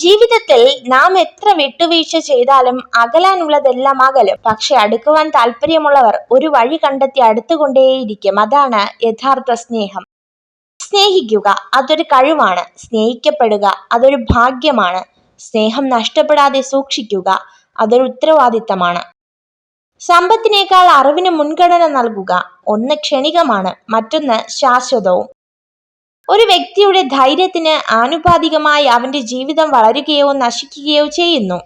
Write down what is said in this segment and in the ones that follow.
ജീവിതത്തിൽ നാം എത്ര വിട്ടുവീഴ്ച ചെയ്താലും അകലാനുള്ളതെല്ലാം അകലും. പക്ഷെ അടുക്കുവാൻ താല്പര്യമുള്ളവർ ഒരു വഴി കണ്ടെത്തി അടുത്തുകൊണ്ടേയിരിക്കും. അതാണ് യഥാർത്ഥ സ്നേഹം. സ്നേഹിക്കുക അതൊരു കഴിവാണ്. സ്നേഹിക്കപ്പെടുക അതൊരു ഭാഗ്യമാണ്. സ്നേഹം നഷ്ടപ്പെടാതെ സൂക്ഷിക്കുക അതൊരു ഉത്തരവാദിത്തമാണ്. സമ്പത്തിനേക്കാൾ അറിവിന് മുൻഗണന നൽകുക. ഒന്ന് ക്ഷണികമാണ്, മറ്റൊന്ന് ശാശ്വതവും. ഒരു വ്യക്തിയുടെ ധൈര്യത്തിന് ആനുപാതികമായി അവന്റെ ജീവിതം വളരുകയോ നശിക്കുകയോ ചെയ്യുന്നു.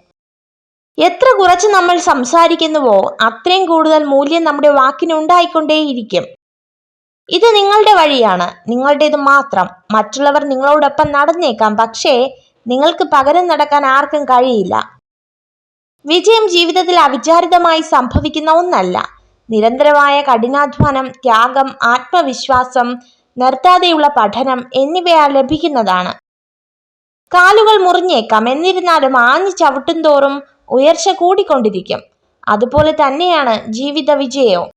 എത്ര കുറച്ച് നമ്മൾ സംസാരിക്കുന്നുവോ അത്രയും കൂടുതൽ മൂല്യം നമ്മുടെ വാക്കിന് ഉണ്ടായിക്കൊണ്ടേയിരിക്കും. ഇത് നിങ്ങളുടെ വഴിയാണ്, നിങ്ങളുടേത് മാത്രം. മറ്റുള്ളവർ നിങ്ങളോടൊപ്പം നടന്നേക്കാം, പക്ഷേ നിങ്ങൾക്ക് പകരം നടക്കാൻ ആർക്കും കഴിയില്ല. വിജയം ജീവിതത്തിൽ അവിചാരിതമായി സംഭവിക്കുന്ന ഒന്നല്ല. നിരന്തരമായ കഠിനാധ്വാനം, ത്യാഗം, ആത്മവിശ്വാസം, നിർത്താതെയുള്ള പഠനം എന്നിവയാൽ ലഭിക്കുന്നതാണ്. കാലുകൾ മുറിഞ്ഞേക്കാം, എന്നിരുന്നാലും ആഞ്ഞു ചവിട്ടും തോറും ഉയർച്ച കൂടിക്കൊണ്ടിരിക്കും. അതുപോലെ തന്നെയാണ് ജീവിത വിജയവും.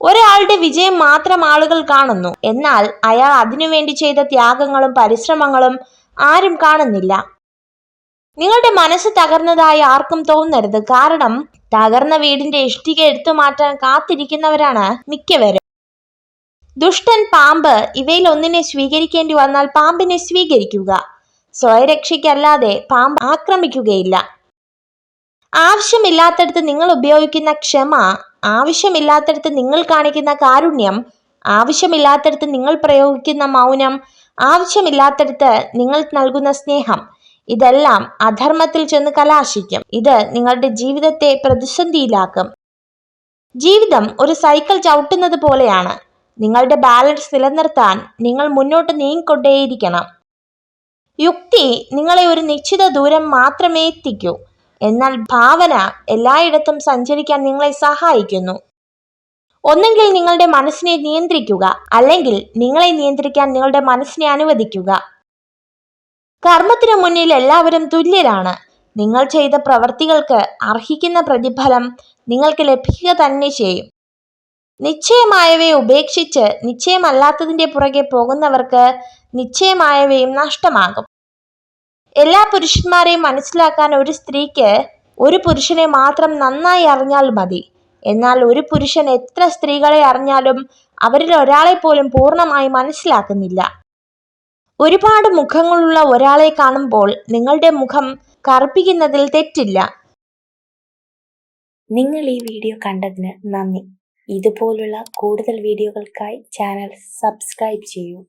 ഒരാളുടെ വിജയം മാത്രം ആളുകൾ കാണുന്നു, എന്നാൽ അയാൾ അതിനുവേണ്ടി ചെയ്ത ത്യാഗങ്ങളും പരിശ്രമങ്ങളും ആരും കാണുന്നില്ല. നിങ്ങളുടെ മനസ്സ് തകർന്നതായി ആർക്കും തോന്നരുത്. കാരണം തകർന്ന വീടിന്റെ ഇഷ്ടിക എടുത്തു മാറ്റാൻ കാത്തിരിക്കുന്നവരാണ് മിക്കവരും. ദുഷ്ടൻ, പാമ്പ് ഇവയിൽ ഒന്നിനെ സ്വീകരിക്കേണ്ടി വന്നാൽ പാമ്പിനെ സ്വീകരിക്കുക. സ്വയരക്ഷയ്ക്കല്ലാതെ പാമ്പ് ആക്രമിക്കുകയില്ല. ആവശ്യമില്ലാത്തടത്ത് നിങ്ങൾ ഉപയോഗിക്കുന്ന ക്ഷമ, ആവശ്യമില്ലാത്തടത്ത് നിങ്ങൾ കാണിക്കുന്ന കാരുണ്യം, ആവശ്യമില്ലാത്തടത്ത് നിങ്ങൾ പ്രയോഗിക്കുന്ന മൗനം, ആവശ്യമില്ലാത്തടത്ത് നിങ്ങൾ നൽകുന്ന സ്നേഹം, ഇതെല്ലാം അധർമ്മത്തിൽ ചെന്ന് കലാശിക്കും. ഇത് നിങ്ങളുടെ ജീവിതത്തെ പ്രതിസന്ധിയിലാക്കും. ജീവിതം ഒരു സൈക്കിൾ ചവിട്ടുന്നത് പോലെയാണ്. നിങ്ങളുടെ ബാലൻസ് നിലനിർത്താൻ നിങ്ങൾ മുന്നോട്ട് നീങ്ങിക്കൊണ്ടേയിരിക്കണം. യുക്തി നിങ്ങളെ ഒരു നിശ്ചിത ദൂരം മാത്രമേ എത്തിക്കൂ, എന്നാൽ ഭാവന എല്ലായിടത്തും സഞ്ചരിക്കാൻ നിങ്ങളെ സഹായിക്കുന്നു. ഒന്നെങ്കിൽ നിങ്ങളുടെ മനസ്സിനെ നിയന്ത്രിക്കുക, അല്ലെങ്കിൽ നിങ്ങളെ നിയന്ത്രിക്കാൻ നിങ്ങളുടെ മനസ്സിനെ അനുവദിക്കുക. കർമ്മത്തിനു മുന്നിൽ എല്ലാവരും തുല്യരാണ്. നിങ്ങൾ ചെയ്ത പ്രവൃത്തികൾക്ക് അർഹിക്കുന്ന പ്രതിഫലം നിങ്ങൾക്ക് ലഭിക്കുക തന്നെ ചെയ്യും. നിശ്ചയമായവയെ ഉപേക്ഷിച്ച് നിശ്ചയമല്ലാത്തതിന്റെ പുറകെ പോകുന്നവർക്ക് നിശ്ചയമായവയും നഷ്ടമാകും. എല്ലാ പുരുഷന്മാരെയും മനസ്സിലാക്കാൻ ഒരു സ്ത്രീക്ക് ഒരു പുരുഷനെ മാത്രം നന്നായി അറിഞ്ഞാൽ മതി. എന്നാൽ ഒരു പുരുഷൻ എത്ര സ്ത്രീകളെ അറിഞ്ഞാലും അവരിൽ ഒരാളെ പോലും പൂർണ്ണമായി മനസ്സിലാക്കുന്നില്ല. ഒരുപാട് മുഖങ്ങളുള്ള ഒരാളെ കാണുമ്പോൾ നിങ്ങളുടെ മുഖം കറുപ്പിക്കുന്നതിൽ തെറ്റില്ല. നിങ്ങൾ ഈ വീഡിയോ കണ്ടതിന് നന്ദി. ഇതുപോലുള്ള കൂടുതൽ വീഡിയോകൾക്കായി ചാനൽ സബ്സ്ക്രൈബ് ചെയ്യൂ.